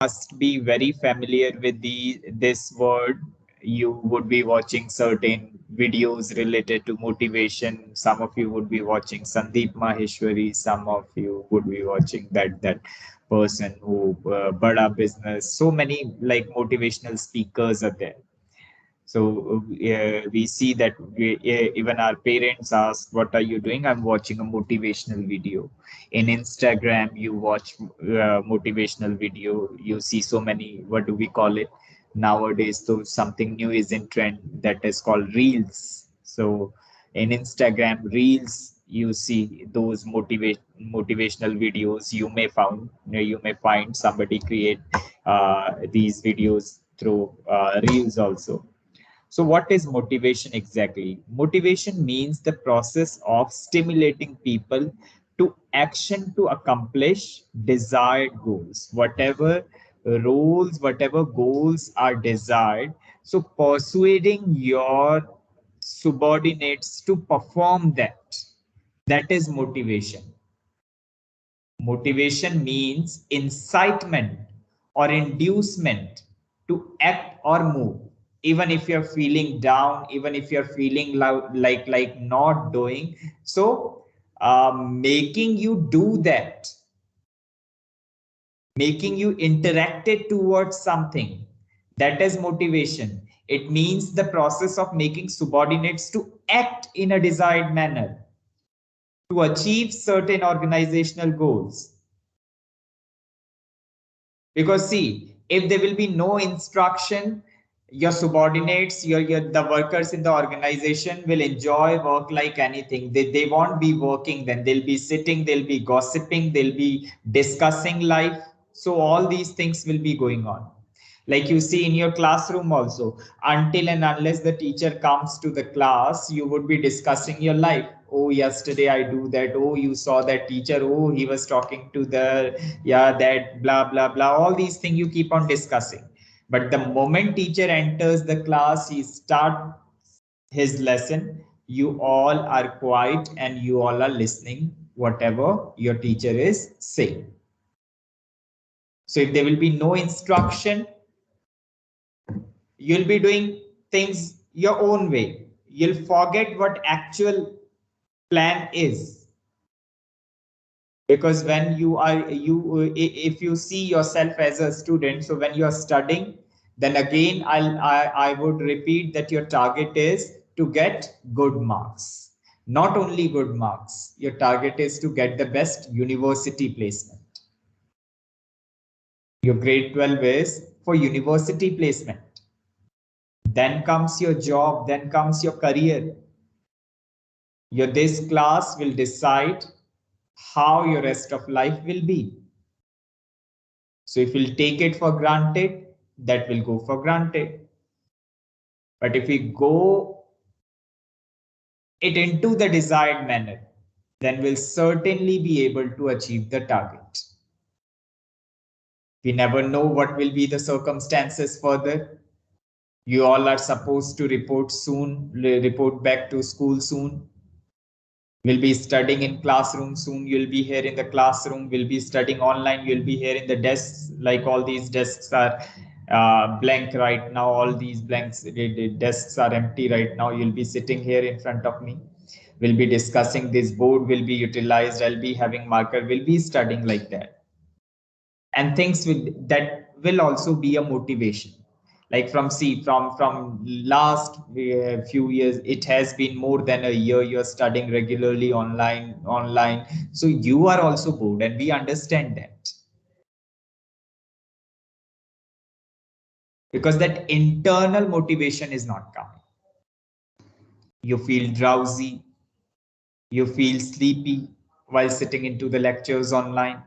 must be very familiar with this word. You would be watching certain videos related to motivation. Some of you would be watching Sandeep Maheshwari. Some of you would be watching that person who bada business. So many like motivational speakers are there. So we see that even our parents ask, "What are you doing?" I'm watching a motivational video. In Instagram, you watch motivational video. You see so many. What do we call it nowadays? So something new is in trend that is called reels. So in Instagram reels, you see those motivational videos. You may find somebody create these videos through reels also. So, what is motivation exactly? Motivation means the process of stimulating people to action to accomplish desired goals. Whatever roles, whatever goals are desired, so persuading your subordinates to perform that. That is motivation. Motivation means incitement or inducement to act or move. Even if you're feeling down, even if you're feeling like not doing, so making you do that, making you interacted towards something, that is motivation. It means the process of making subordinates to act in a desired manner to achieve certain organizational goals. Because see, if there will be no instruction, your subordinates, your the workers in the organization will enjoy work like anything. They won't be working, then they'll be sitting, they'll be gossiping, they'll be discussing life. So all these things will be going on. Like you see in your classroom also, until and unless the teacher comes to the class, you would be discussing your life. Oh, yesterday I do that. Oh, you saw that teacher. Oh, he was talking to the, yeah, that blah blah blah, all these things you keep on discussing. But the moment teacher enters the class, he start his lesson, you all are quiet and you all are listening whatever your teacher is saying. So if there will be no instruction, you'll be doing things your own way. You'll forget what actual plan is. Because when you are if you see yourself as a student, so when you are studying, then again I would repeat that your target is to get good marks. Not only good marks, your target is to get the best university placement. Your grade 12 is for university placement. Then comes your job, then comes your career. Your this class will decide how your rest of life will be. So if we'll take it for granted, that will go for granted. But if we go it into the desired manner, then we'll certainly be able to achieve the target. We never know what will be the circumstances further. You all are supposed to report soon, report back to school soon. We'll be studying in classroom soon. You'll be here in the classroom. We'll be studying online. You'll be here in the desks. Like all these desks are blank right now. All these blanks the desks are empty right now. You'll be sitting here in front of me. We'll be discussing. This board will be utilized. I'll be having marker. We'll be studying like that, and things that will also be a motivation. Like from last few years, it has been more than a year you're studying regularly online, so you are also bored, and we understand that, because that internal motivation is not coming. You feel drowsy, you feel sleepy while sitting into the lectures online.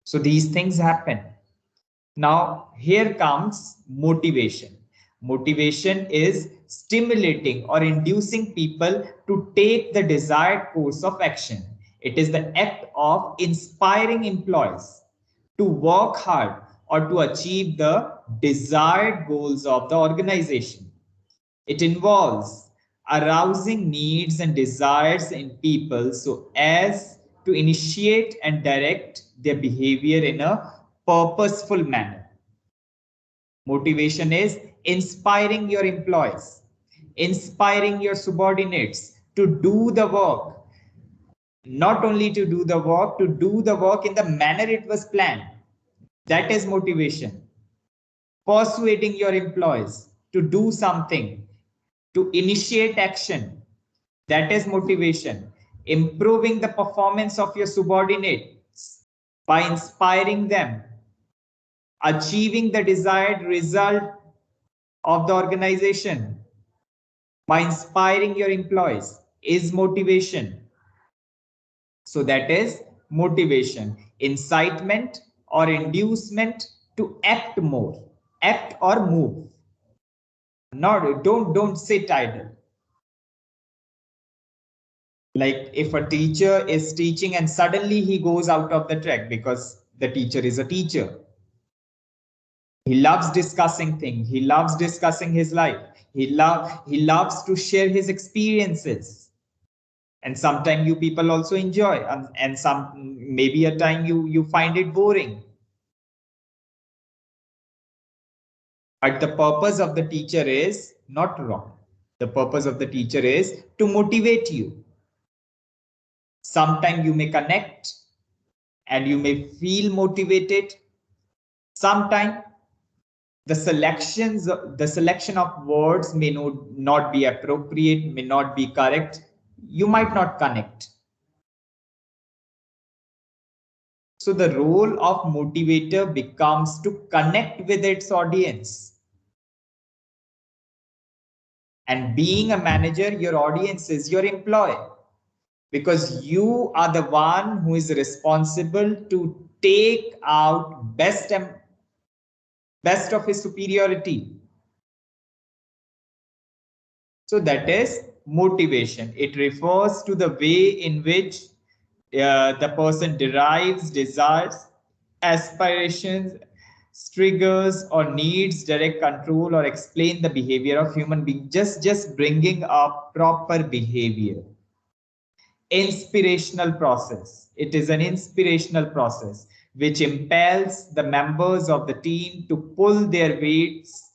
So these things happen. Now, here comes motivation. Motivation is stimulating or inducing people to take the desired course of action. It is the act of inspiring employees to work hard or to achieve the desired goals of the organization. It involves arousing needs and desires in people so as to initiate and direct their behavior in a purposeful manner. Motivation is inspiring your employees, inspiring your subordinates to do the work, not only to do the work in the manner it was planned. That is motivation. Persuading your employees to do something, to initiate action. That is motivation. Improving the performance of your subordinates by inspiring them. Achieving the desired result of the organization by inspiring your employees is motivation. So that is motivation, incitement or inducement to act more, act or move. Not don't sit idle. Like if a teacher is teaching and suddenly he goes out of the track because the teacher is a teacher. He loves discussing things. He loves discussing his life. He loves to share his experiences. And sometimes you people also enjoy, and some maybe a time you find it boring. But the purpose of the teacher is not wrong. The purpose of the teacher is to motivate you. Sometimes you may connect and you may feel motivated. Sometimes the selection of words may not be appropriate, may not be correct. You might not connect. So the role of motivator becomes to connect with its audience. And being a manager, your audience is your employee, because you are the one who is responsible to take out best of his superiority. So that is motivation. It refers to the way in which the person derives desires, aspirations, triggers, or needs direct control or explain the behavior of human being. Just bringing up proper behavior. Inspirational process. It is an inspirational process which impels the members of the team to pull their weights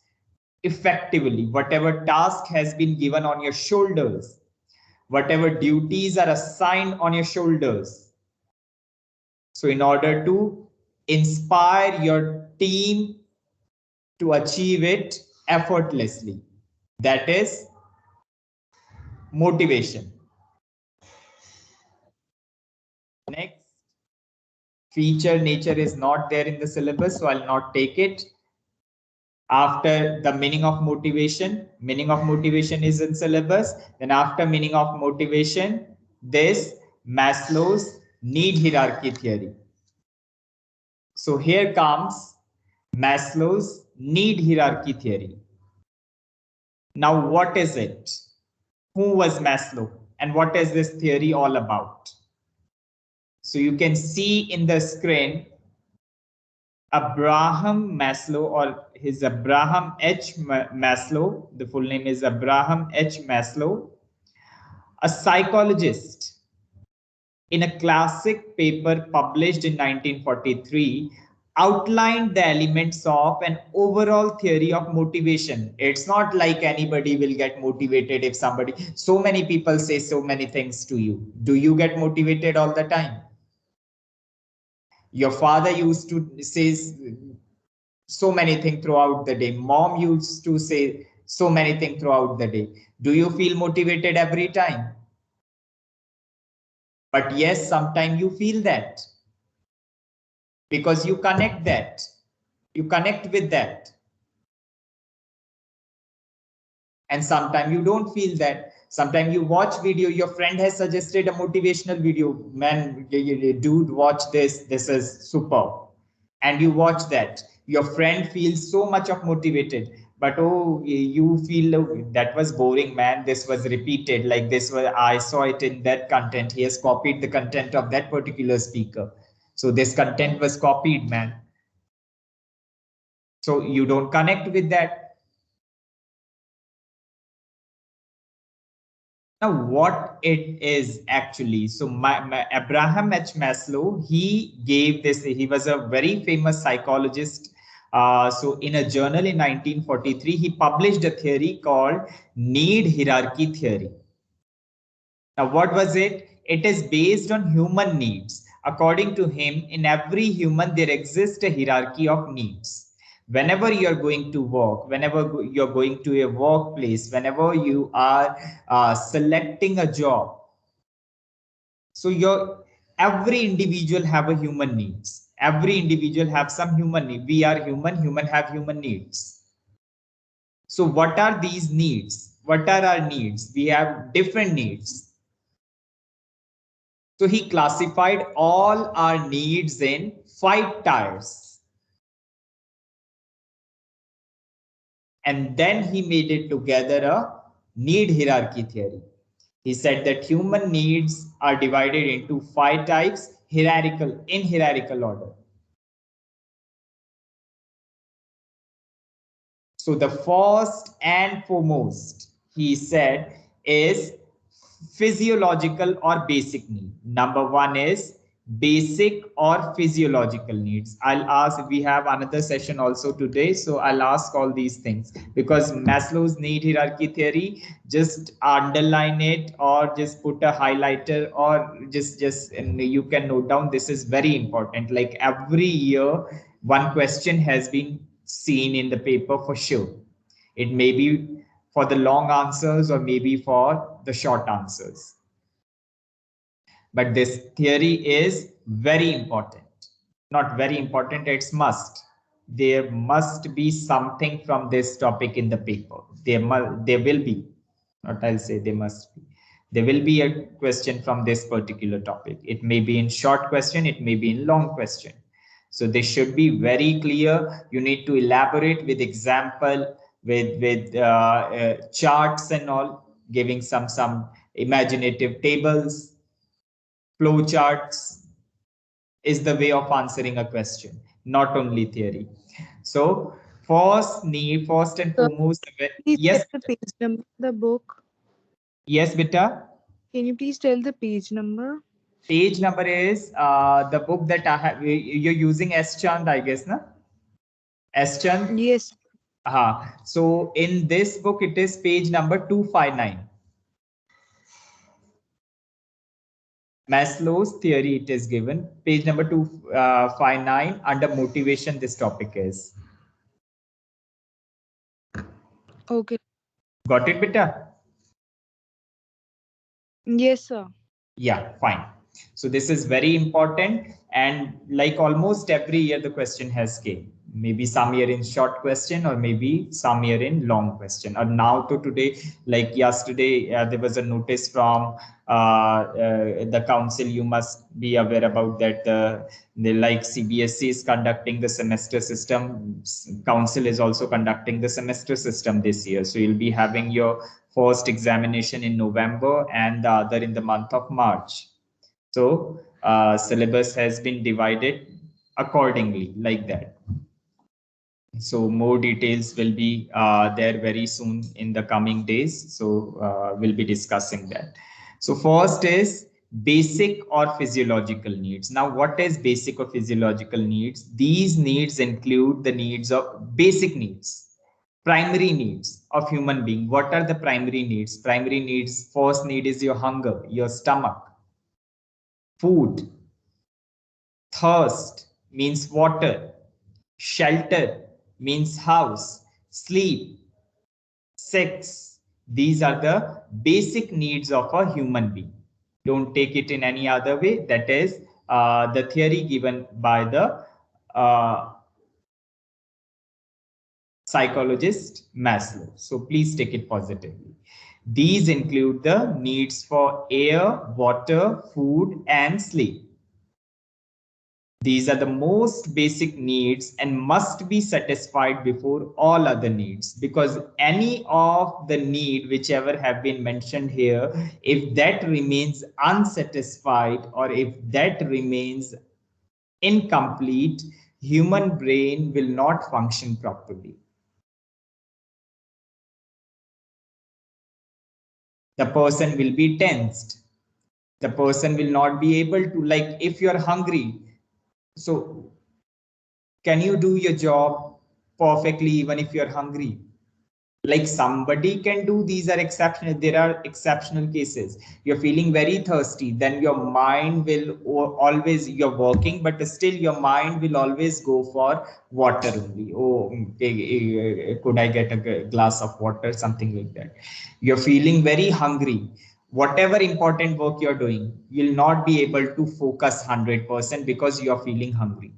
effectively. Whatever task has been given on your shoulders, whatever duties are assigned on your shoulders. So in order to inspire your team to achieve it effortlessly, that is motivation. Next, feature nature is not there in the syllabus, so I'll not take it. After the meaning of motivation is in syllabus. Then after meaning of motivation, this Maslow's need hierarchy theory. So here comes Maslow's need hierarchy theory. Now, what is it? Who was Maslow and what is this theory all about? So you can see in the screen Abraham Maslow, or his Abraham H. Maslow. The full name is Abraham H. Maslow, a psychologist. In a classic paper published in 1943, outlined the elements of an overall theory of motivation. It's not like anybody will get motivated if somebody, so many people say so many things to you. Do you get motivated all the time? Your father used to say so many things throughout the day. Mom used to say so many things throughout the day. Do you feel motivated every time? But yes, sometimes you feel that because you connect that. You connect with that. And sometimes you don't feel that. Sometimes you watch video, your friend has suggested a motivational video. Man, dude, watch this. This is super. And you watch that. Your friend feels so much of motivated, but oh, you feel, oh, that was boring, man. This was repeated like this. Was, I saw it in that content. He has copied the content of that particular speaker. So this content was copied, man. So you don't connect with that. Now, what it is actually, so Abraham H. Maslow, he gave this, he was a very famous psychologist. So in a journal in 1943, he published a theory called need hierarchy theory. Now, what was it? It is based on human needs. According to him, in every human, there exists a hierarchy of needs. Whenever you're going to work, whenever you're going to a workplace, whenever you are selecting a job, so your every individual have a human needs. Every individual have some human need. We are human, human have human needs. So what are these needs? What are our needs? We have different needs. So he classified all our needs in 5 tiers. And then he made it together a need hierarchy theory. He said that human needs are divided into 5 types, in hierarchical order. So the first and foremost, he said, is physiological or basic need. Number one is basic or physiological needs. I'll ask, we have another session also today, so I'll ask all these things because Maslow's need hierarchy theory, just underline it or just put a highlighter or just and you can note down, this is very important. Like every year, one question has been seen in the paper for sure. It may be for the long answers or maybe for the short answers. But this theory is very important. Not very important, it's must. There must be something from this topic in the paper. There will be, not I'll say there must be. There will be a question from this particular topic. It may be in short question, it may be in long question. So this should be very clear. You need to elaborate with example, with charts and all, giving some imaginative tables, flow charts is the way of answering a question, not only theory. So first and So, foremost, please tell yes, the page number of the book. yes, beta. Can you please tell the page number? Page number is the book that I have. You're using S Chand, I guess, na? S Chand. Yes. So in this book, it is page number 259. Maslow's theory, it is given page number 259 under motivation. This topic is. Okay. Got it, beta? Yes, sir. Yeah, fine. So this is very important, and like almost every year the question has came. Maybe some year in short question or maybe some year in long question. Or now to today, like yesterday, there was a notice from the council. You must be aware about that. The like CBSE is conducting the semester system. Council is also conducting the semester system this year. So you'll be having your first examination in November and the other in the month of March. So syllabus has been divided accordingly like that. So more details will be there very soon in the coming days. So we'll be discussing that. So first is basic or physiological needs. Now, what is basic or physiological needs? These needs include the needs of basic needs, primary needs of human being. What are the primary needs? Primary needs, first need is your hunger, your stomach, food, thirst means water, shelter means house, sleep, sex. These are the basic needs of a human being. Don't take it in any other way. That is the theory given by the psychologist Maslow. So please take it positively. These include the needs for air, water, food, and sleep. These are the most basic needs and must be satisfied before all other needs, because any of the need whichever have been mentioned here, if that remains unsatisfied or if that remains incomplete, human brain will not function properly. The person will be tensed. The person will not be able to, like, if you're hungry, so can you do your job perfectly even if you're hungry? Like somebody can do, these are exceptional, there are exceptional cases. You're feeling very thirsty, then your mind will always, you're working but still your mind will always go for water only. Oh, could I get a glass of water, something like that. You're feeling very hungry, whatever important work you're doing, you'll not be able to focus 100% because you're feeling hungry.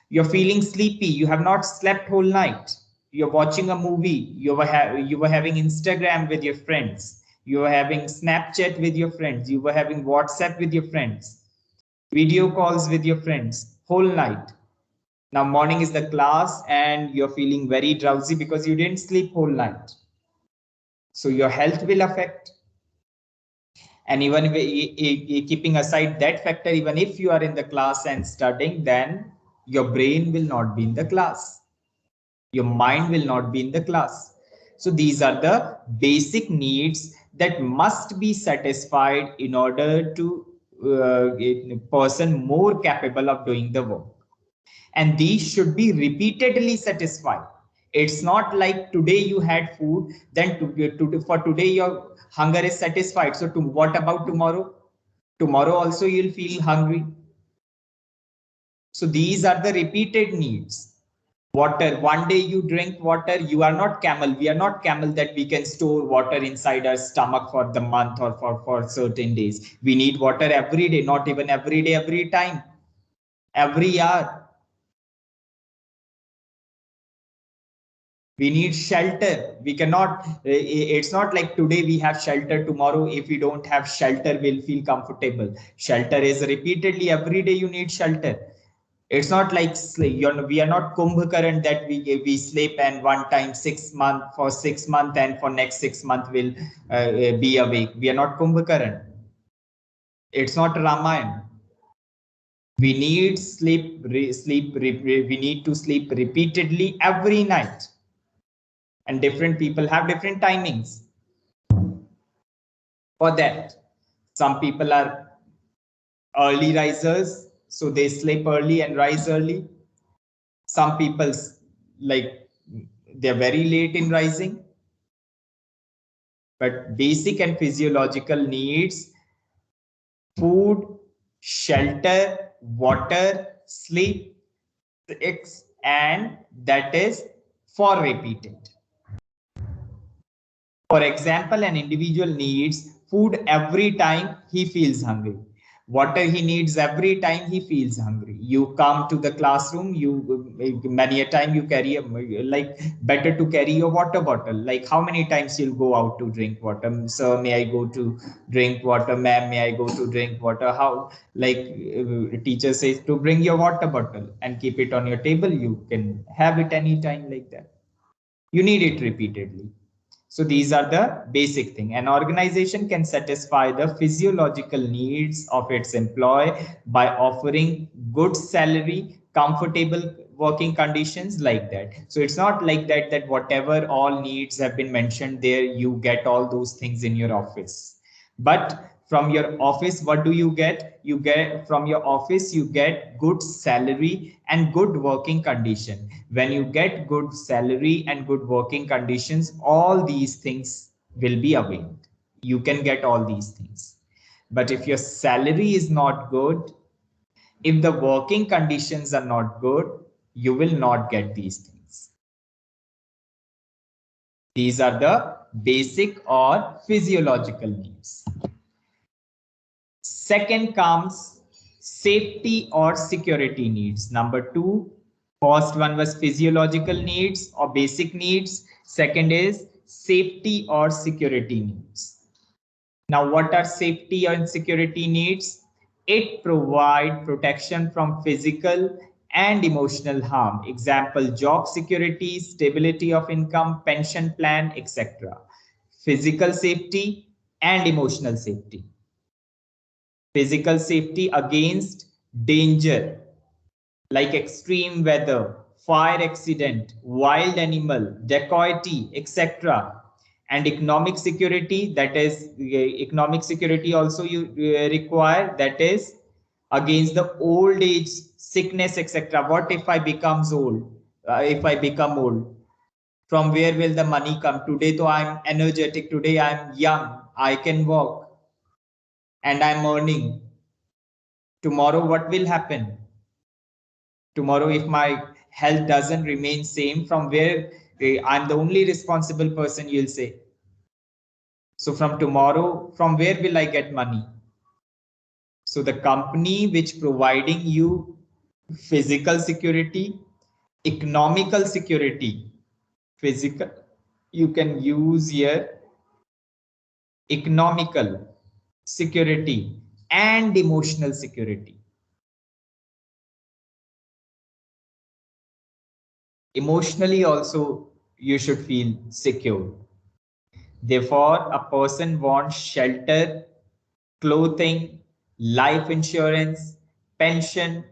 You're feeling sleepy, you have not slept whole night, you're watching a movie, you were having Instagram with your friends, you were having Snapchat with your friends, you were having WhatsApp with your friends, video calls with your friends whole night. Now morning is the class and you're feeling very drowsy because you didn't sleep whole night. So your health will affect. And even keeping aside that factor, even if you are in the class and studying, then your brain will not be in the class. Your mind will not be in the class. So these are the basic needs that must be satisfied in order to a person more capable of doing the work. And these should be repeatedly satisfied. It's not like today you had food, then for today your hunger is satisfied. So what about tomorrow? Tomorrow also you'll feel hungry. So these are the repeated needs. Water, one day you drink water, you are not camel. We are not camel that we can store water inside our stomach for the month or for certain days. We need water every day, not even every day, every time, every hour. We need shelter. We cannot, it's not like today we have shelter, tomorrow if we don't have shelter, we'll feel comfortable. Shelter is repeatedly, every day you need shelter. It's not like we are not Kumbhakaran that we sleep and one time 6 months for 6 months and for next 6 months will be awake. We are not Kumbhakaran. It's not Ramayana. We need we need to sleep repeatedly every night. And different people have different timings for that. Some people are early risers, so they sleep early and rise early. Some people like they're very late in rising. But basic and physiological needs, food, shelter, water, sleep, and that is for repeated. For example, an individual needs food every time he feels hungry. Water he needs every time he feels hungry. You come to the classroom, many a time you carry like better to carry your water bottle. Like how many times you'll go out to drink water? Sir, may I go to drink water? Ma'am, may I go to drink water? How? Like teacher says to bring your water bottle and keep it on your table. You can have it anytime like that. You need it repeatedly. So these are the basic thing. An organization can satisfy the physiological needs of its employee by offering good salary, comfortable working conditions like that. So it's not like that whatever all needs have been mentioned there, you get all those things in your office. But from your office, what do you get? You get from your office, you get good salary and good working condition. When you get good salary and good working conditions, all these things will be availed. You can get all these things. But if your salary is not good, if the working conditions are not good, you will not get these things. These are the basic or physiological needs. Second comes safety or security needs. Number two, first one was physiological needs or basic needs. Second is safety or security needs. Now, what are safety and security needs? It provides protection from physical and emotional harm. Example, job security, stability of income, pension plan, etc. Physical safety and emotional safety. Physical safety against danger like extreme weather, fire accident, wild animal, dacoity, etc. And economic security, that is economic security also you require, that is against the old age, sickness, etc. What if I becomes old? If I become old, from where will the money come? Today, though I'm energetic, today I'm young, I can walk and I'm earning. Tomorrow, what will happen? Tomorrow, if my health doesn't remain same, from where I'm the only responsible person, you'll say. So from tomorrow, from where will I get money? So the company which providing you physical security, economical security, physical, you can use here economical security and emotional security. Emotionally also you should feel secure. Therefore, a person wants shelter, clothing, life insurance, pension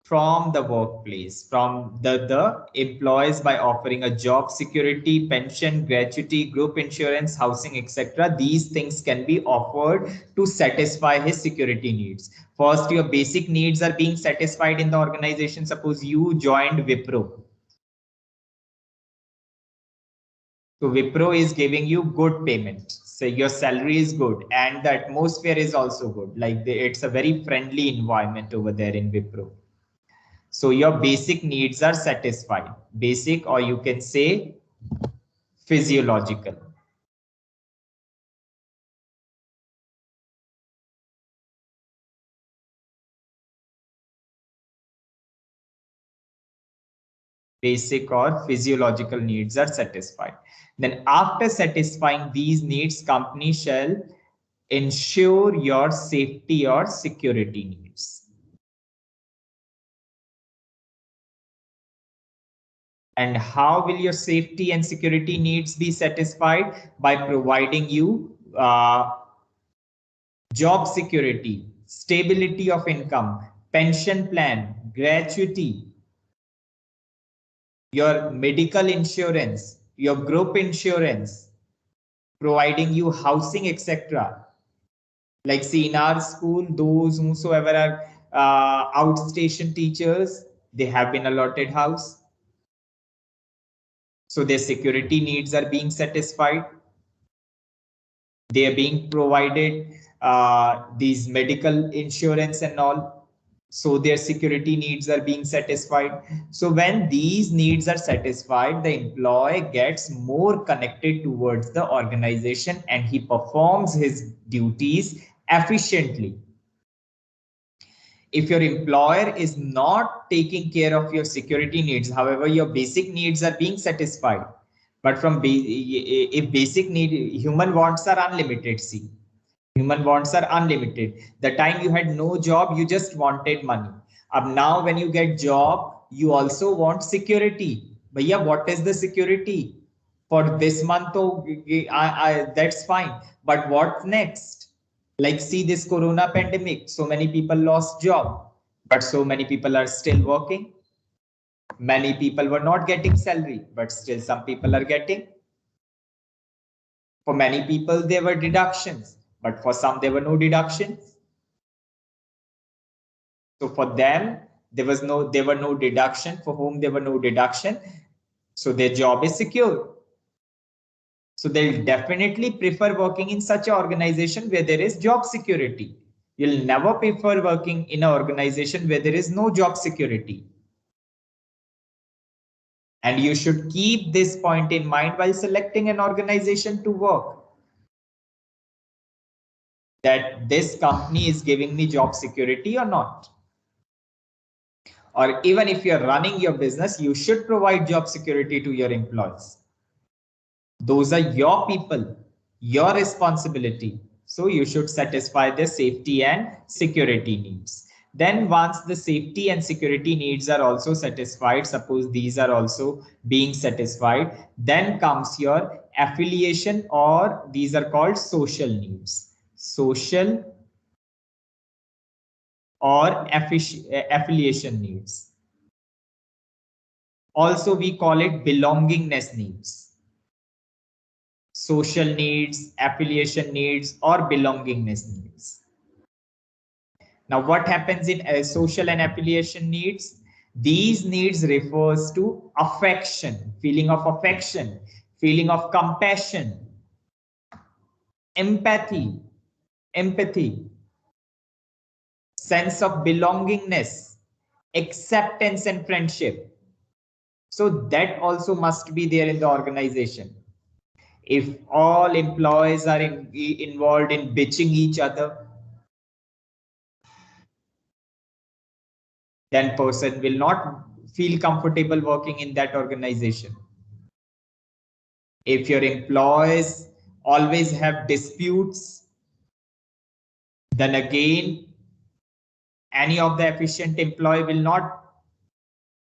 from the workplace, from the employees by offering a job security, pension, gratuity, group insurance, housing, etc. These things can be offered to satisfy his security needs. First, your basic needs are being satisfied in the organization. Suppose you joined Wipro. So Wipro is giving you good payment. So your salary is good and the atmosphere is also good. Like it's a very friendly environment over there in Wipro. So your basic needs are satisfied. Basic, or you can say physiological. Basic or physiological needs are satisfied. Then after satisfying these needs, company shall ensure your safety or security needs. And how will your safety and security needs be satisfied? By providing you job security, stability of income, pension plan, gratuity, your medical insurance, your group insurance, providing you housing, etc. Like see in our school, those whosoever are outstation teachers, they have been allotted house. So their security needs are being satisfied. They are being provided these medical insurance and all, so their security needs are being satisfied. So when these needs are satisfied, the employee gets more connected towards the organization and he performs his duties efficiently. If your employer is not taking care of your security needs, however, your basic needs are being satisfied, but if basic need, human wants are unlimited, see, human wants are unlimited. The time you had no job, you just wanted money. Now when you get job, you also want security. But yeah, what is the security? For this month, oh, that's fine. But what next? Like see this corona pandemic, so many people lost job, but so many people are still working. Many people were not getting salary, but still some people are getting. For many people, there were deductions, but for some, there were no deductions. So for them, there were no deduction. For whom there were no deduction, so their job is secure. So they'll definitely prefer working in such an organization where there is job security. You'll never prefer working in an organization where there is no job security. And you should keep this point in mind while selecting an organization to work. That this company is giving me job security or not. Or even if you're running your business, you should provide job security to your employees. Those are your people, your responsibility. So you should satisfy their safety and security needs. Then once the safety and security needs are also satisfied, suppose these are also being satisfied, then comes your affiliation, or these are called social needs. Social or affiliation needs. Also, we call it belongingness needs. social needs, affiliation needs, or belongingness needs. Now, what happens in social and affiliation needs? These needs refers to affection, feeling of compassion, empathy, sense of belongingness, acceptance and friendship. So that also must be there in the organization. If all employees are involved in bitching each other, then person will not feel comfortable working in that organization. If your employees always have disputes, then again, any of the efficient employee will not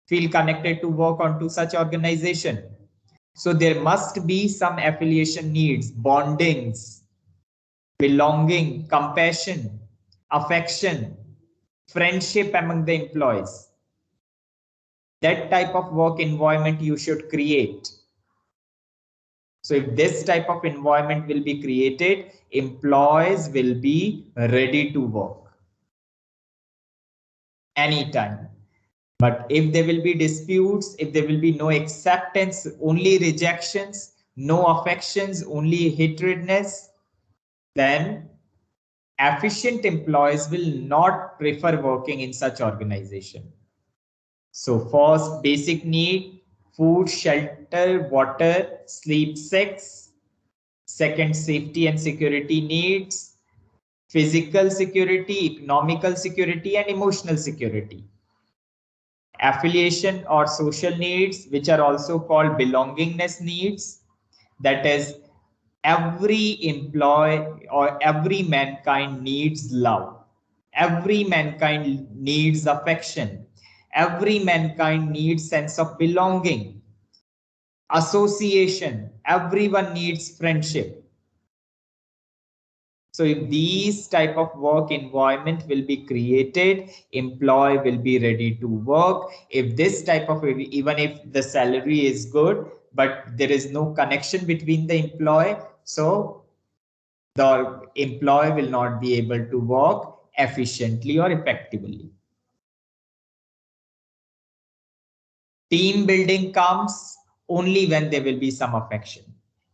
feel connected to work onto such organization. So there must be some affiliation needs, bondings, belonging, compassion, affection, friendship among the employees. That type of work environment you should create. So if this type of environment will be created, employees will be ready to work anytime. But if there will be disputes, if there will be no acceptance, only rejections, no affections, only hatredness, then efficient employees will not prefer working in such organization. So first, basic need, food, shelter, water, sleep, sex. Second, safety and security needs, physical security, economical security, and emotional security. Affiliation or social needs, which are also called belongingness needs, that is, every employee or every mankind needs love. Every mankind needs affection. Every mankind needs sense of belonging, association. Everyone needs friendship. So if these type of work environment will be created, employee will be ready to work. If this type of, even if the salary is good, but there is no connection between the employee, so the employee will not be able to work efficiently or effectively. Team building comes only when there will be some affection.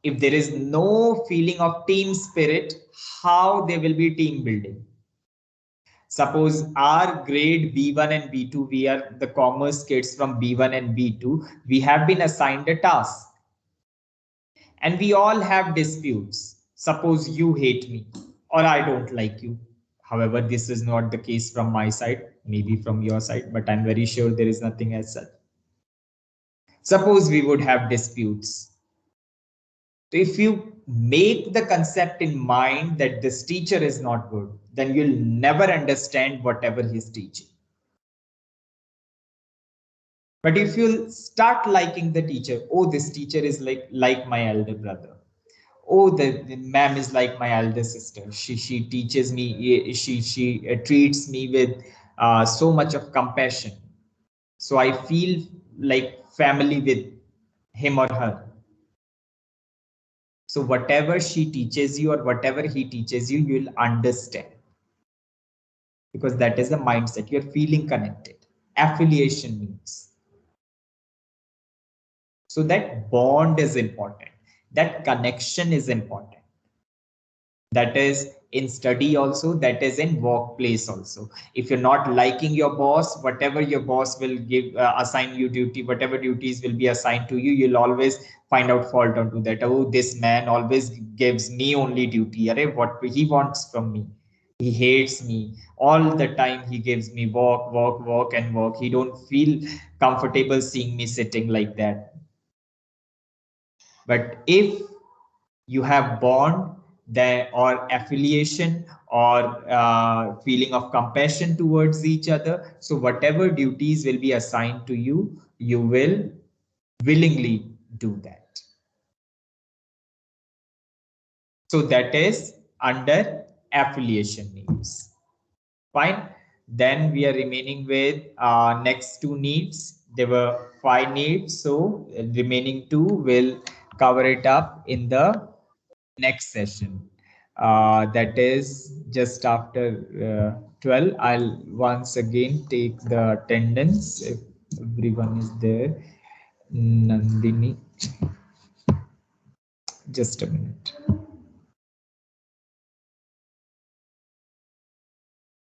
If there is no feeling of team spirit, how there will be team building? Suppose our grade B1 and B2, we are the commerce kids from B1 and B2, we have been assigned a task and we all have disputes. Suppose you hate me or I don't like you. However, this is not the case from my side, maybe from your side, but I'm very sure there is nothing as such. Suppose we would have disputes. If you make the concept in mind that this teacher is not good, then you'll never understand whatever he's teaching. But if you start liking the teacher, oh, this teacher is like my elder brother. Oh, the ma'am is like my elder sister. She teaches me. She treats me with so much of compassion. So I feel like family with him or her. So whatever she teaches you or whatever he teaches you, you'll understand. Because that is the mindset. You're feeling connected. Affiliation means. So that bond is important. That connection is important. That is in study also, that is in workplace also. If you're not liking your boss, whatever your boss will give, assign you duty, whatever duties will be assigned to you, you'll always find out fault onto that. Oh, this man always gives me only duty. Arey, what he wants from me? He hates me all the time. He gives me work and work. He don't feel comfortable seeing me sitting like that. But if you have bond there or affiliation or feeling of compassion towards each other, so whatever duties will be assigned to you, you will willingly do that. So that is under affiliation needs. Fine. Then we are remaining with next two needs. There were 5 needs, so remaining 2 will cover it up in the next session. That is just after 12. I'll once again take the attendance if everyone is there. Nandini, just a minute.